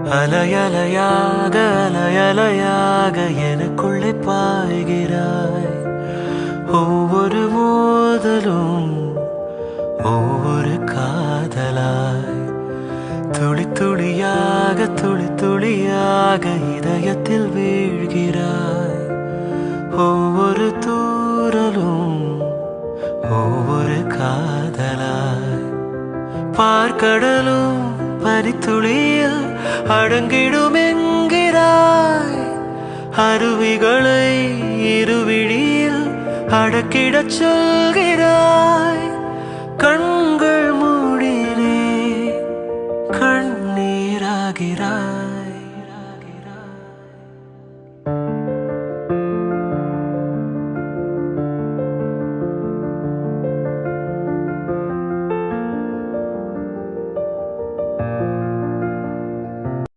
அலையலையாக அலையலையாக எனக்குள்ளே பாய்கிறாய். ஒவ்வொரு மோதலும் ஒவ்வொரு காதலாய், துளி துளியாக துளி துளியாக இதயத்தில் வீழ்கிறாய். ஒவ்வொரு தூரலும் ஒவ்வொரு காதலாய், பார்க்கடலும் பனித்துளியில் அடங்கிடும் என்கிறாய். அருவிகளை இருவிழியில் அடக்கிடச் சொல்கிறாய். கண்கள் மூடினே கண்ணீராகிறாய்.